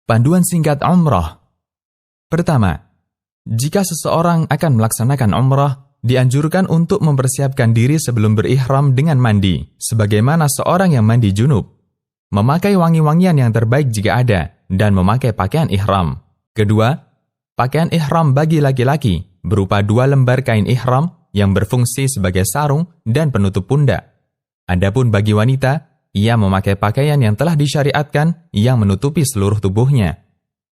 Panduan singkat umrah. Pertama, jika seseorang akan melaksanakan umrah, dianjurkan untuk mempersiapkan diri sebelum berihram dengan mandi, sebagaimana seorang yang mandi junub. Memakai wangi-wangian yang terbaik jika ada, dan memakai pakaian ihram. Kedua, pakaian ihram bagi laki-laki berupa 2 lembar kain ihram yang berfungsi sebagai sarung dan penutup pundak. Adapun bagi wanita, ia memakai pakaian yang telah disyariatkan yang menutupi seluruh tubuhnya.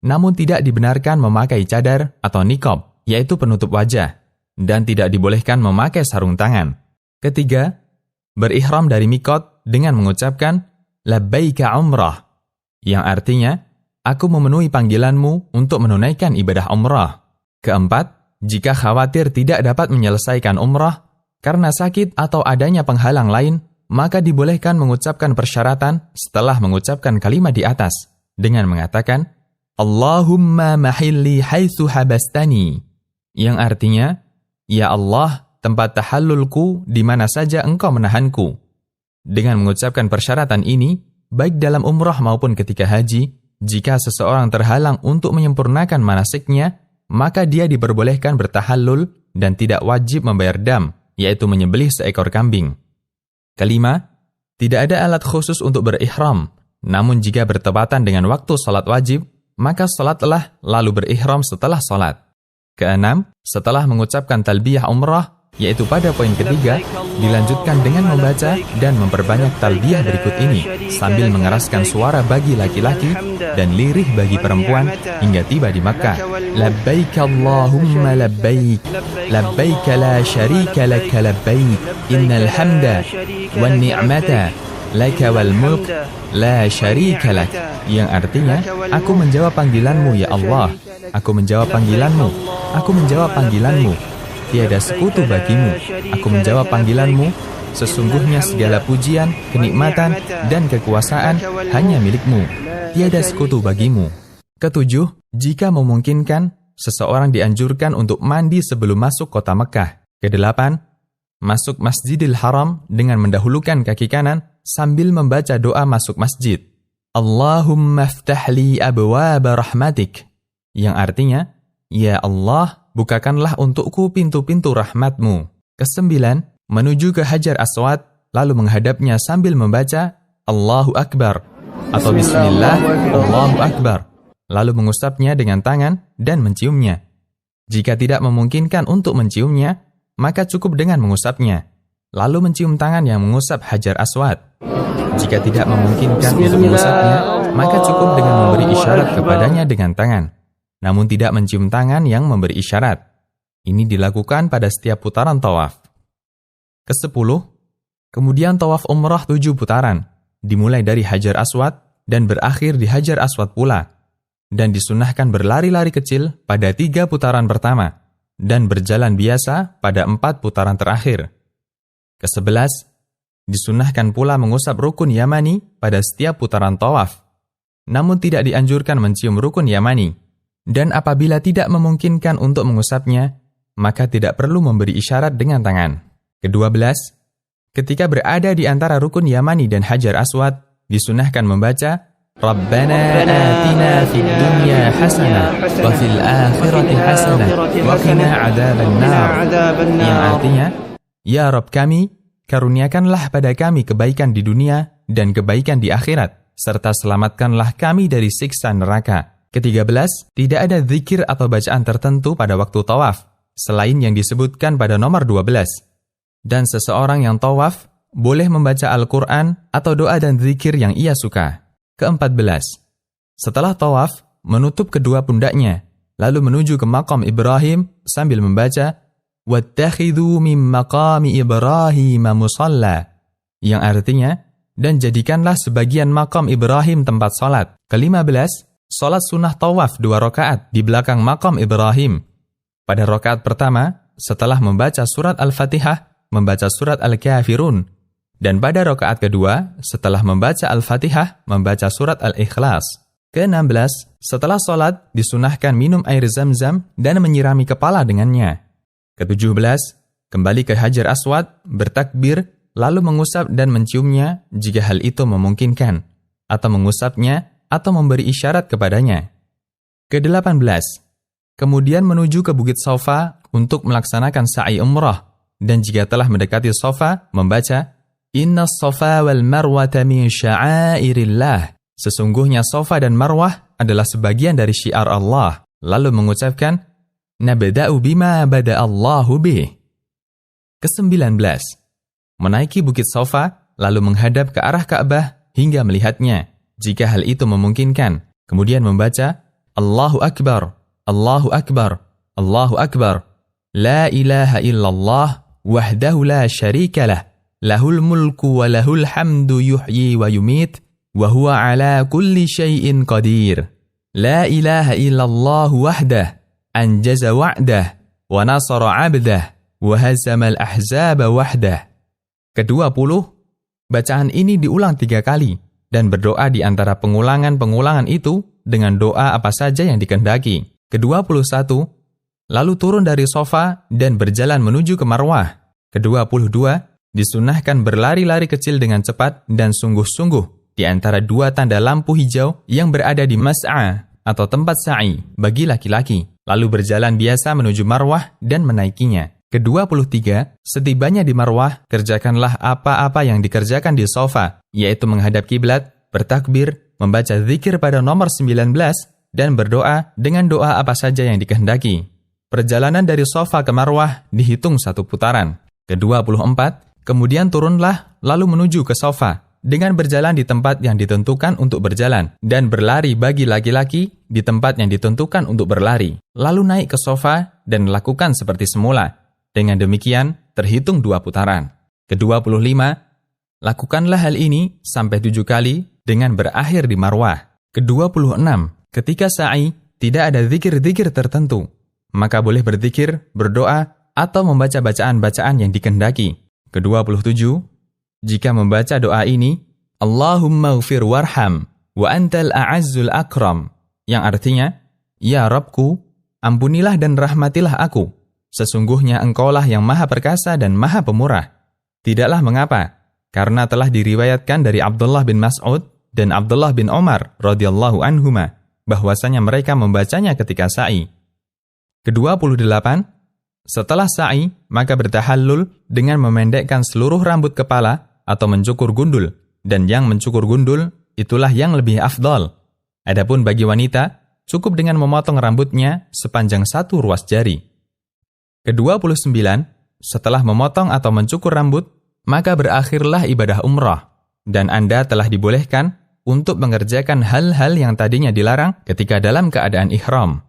Namun tidak dibenarkan memakai cadar atau niqab, yaitu penutup wajah, dan tidak dibolehkan memakai sarung tangan. Ketiga, berihram dari miqat dengan mengucapkan labbaika umrah, yang artinya, aku memenuhi panggilanmu untuk menunaikan ibadah umrah. Keempat, jika khawatir tidak dapat menyelesaikan umrah karena sakit atau adanya penghalang lain, maka dibolehkan mengucapkan persyaratan setelah mengucapkan kalimat di atas dengan mengatakan Allahumma mahilli haitsu habastani, yang artinya, ya Allah, tempat tahallulku di mana saja engkau menahanku. Dengan mengucapkan persyaratan ini, baik dalam umrah maupun ketika haji, jika seseorang terhalang untuk menyempurnakan manasiknya, maka dia diperbolehkan bertahallul dan tidak wajib membayar dam, yaitu menyembelih seekor kambing. Kelima, tidak ada alat khusus untuk berihram, namun jika bertepatan dengan waktu salat wajib, maka salatlah lalu berihram setelah salat. Keenam, setelah mengucapkan talbiyah umrah, yaitu pada poin ketiga, dilanjutkan dengan membaca dan memperbanyak talbiyah berikut ini, sambil mengeraskan suara bagi laki-laki dan lirih bagi perempuan hingga tiba di Makkah. Labbaik Allahumma labbaik, labbaik la syarika laka labbaik, innal hamda wan ni'mata laka wal mulk la syarika lak, yang artinya, aku menjawab panggilanmu ya Allah, aku menjawab panggilanmu, aku menjawab panggilanmu, tiada sekutu bagimu, aku menjawab panggilanmu, sesungguhnya segala pujian, kenikmatan, dan kekuasaan hanya milikmu, tiada sekutu bagimu. Ketujuh, jika memungkinkan, seseorang dianjurkan untuk mandi sebelum masuk kota Mekah. Kedelapan, masuk Masjidil Haram dengan mendahulukan kaki kanan sambil membaca doa masuk masjid. Allahumma ftahli abwaba rahmatik, yang artinya, ya Allah, bukakanlah untukku pintu-pintu rahmatmu. Kesembilan, menuju ke Hajar Aswad, lalu menghadapnya sambil membaca Allahu Akbar atau Bismillah, Allahu Akbar, lalu mengusapnya dengan tangan dan menciumnya. Jika tidak memungkinkan untuk menciumnya, maka cukup dengan mengusapnya, lalu mencium tangan yang mengusap Hajar Aswad. Jika tidak memungkinkan untuk mengusapnya, maka cukup dengan memberi isyarat kepadanya dengan tangan, namun tidak mencium tangan yang memberi isyarat. Ini dilakukan pada setiap putaran tawaf. Kesepuluh, kemudian tawaf umrah 7 putaran, dimulai dari Hajar Aswad dan berakhir di Hajar Aswad pula, dan disunahkan berlari-lari kecil pada 3 putaran pertama, dan berjalan biasa pada 4 putaran terakhir. Ke-11, disunahkan pula mengusap rukun Yamani pada setiap putaran tawaf, namun tidak dianjurkan mencium rukun Yamani. Dan apabila tidak memungkinkan untuk mengusapnya, maka tidak perlu memberi isyarat dengan tangan. Ke-12, ketika berada di antara rukun Yamani dan Hajar Aswad, disunahkan membaca Rabbana atina fid dunya hasanah wa fil akhirati hasanah wa qina adzabannar, yang artinya, ya Rabb kami, karuniakanlah pada kami kebaikan di dunia dan kebaikan di akhirat, serta selamatkanlah kami dari siksa neraka. Ke-13, tidak ada zikir atau bacaan tertentu pada waktu tawaf, selain yang disebutkan pada nomor 12. Dan seseorang yang tawaf boleh membaca Al-Quran atau doa dan zikir yang ia suka. Ke-14, setelah tawaf, menutup kedua pundaknya, lalu menuju ke makam Ibrahim sambil membaca وَاتَّخِذُوا مِن مَّقَامِ إِبْرَاهِيمَ مُصَلَّى, yang artinya, dan jadikanlah sebagian makam Ibrahim tempat salat. Ke-15, salat sunnah tawaf 2 rakaat di belakang makam Ibrahim. Pada rakaat pertama, setelah membaca surat Al-Fatihah, membaca surat Al-Kafirun. Dan pada rakaat kedua, setelah membaca Al-Fatihah, membaca surat Al-Ikhlas. Ke-16, setelah salat, disunahkan minum air zam-zam dan menyirami kepala dengannya. Ke-17, kembali ke Hajar Aswad, bertakbir, lalu mengusap dan menciumnya jika hal itu memungkinkan, atau mengusapnya atau memberi isyarat kepadanya. Ke-18. Kemudian menuju ke Bukit Safa untuk melaksanakan sa'i umrah, dan jika telah mendekati Safa, membaca, Inna Safa wal Marwata min sya'airillah. Sesungguhnya Safa dan Marwah adalah sebagian dari syiar Allah. Lalu mengucapkan, Nabda'u bima bada'allahu bih. Ke-19. Menaiki Bukit Safa, lalu menghadap ke arah Ka'bah hingga melihatnya, jika hal itu memungkinkan. Kemudian membaca, Allahu Akbar, Allahu Akbar, Allahu Akbar. La ilaha illallah, wahdahu la syarika lah, lahul mulku wa lahul hamdu yuhyi wa yumit, wa huwa ala kulli syai'in qadir. La ilaha illallah wahdah, anjaza wa'dah, wa nasara abdah, wa hazamal ahzaba wahdah. Ke-20, bacaan ini diulang 3 kali, dan berdoa di antara pengulangan-pengulangan itu dengan doa apa saja yang dikehendaki. Ke-21, lalu turun dari Safa dan berjalan menuju ke Marwah. Ke-22, disunahkan berlari-lari kecil dengan cepat dan sungguh-sungguh di antara 2 tanda lampu hijau yang berada di Mas'a atau tempat sa'i bagi laki-laki, lalu berjalan biasa menuju Marwah dan menaikinya. Ke-23, setibanya di Marwah, kerjakanlah apa-apa yang dikerjakan di Safa, yaitu menghadap kiblat, bertakbir, membaca zikir pada nomor 19, dan berdoa dengan doa apa saja yang dikehendaki. Perjalanan dari Safa ke Marwah dihitung 1 putaran. Ke-24, kemudian turunlah lalu menuju ke Safa dengan berjalan di tempat yang ditentukan untuk berjalan dan berlari bagi laki-laki di tempat yang ditentukan untuk berlari. Lalu naik ke Safa dan lakukan seperti semula. Dengan demikian terhitung 2 putaran. Ke-25, lakukanlah hal ini sampai 7 kali dengan berakhir di Marwah. Ke-26, ketika sa'i tidak ada zikir-zikir tertentu, maka boleh berzikir, berdoa, atau membaca bacaan-bacaan yang dikehendaki. Ke-27, jika membaca doa ini, Allahumma ghfir warham, wa antal a'azzul akram, yang artinya, Ya Rabbku, ampunilah dan rahmatilah aku, sesungguhnya engkaulah yang maha perkasa dan maha pemurah. Tidaklah mengapa, karena telah diriwayatkan dari Abdullah bin Mas'ud dan Abdullah bin Omar radhiyallahu anhuma, bahwasanya mereka membacanya ketika sa'i. Ke-28, setelah sa'i, maka bertahallul dengan memendekkan seluruh rambut kepala atau mencukur gundul, dan yang mencukur gundul itulah yang lebih afdal. Adapun bagi wanita, cukup dengan memotong rambutnya sepanjang 1 ruas jari. Ke-29, setelah memotong atau mencukur rambut, maka berakhirlah ibadah umrah, dan Anda telah dibolehkan untuk mengerjakan hal-hal yang tadinya dilarang ketika dalam keadaan ihram.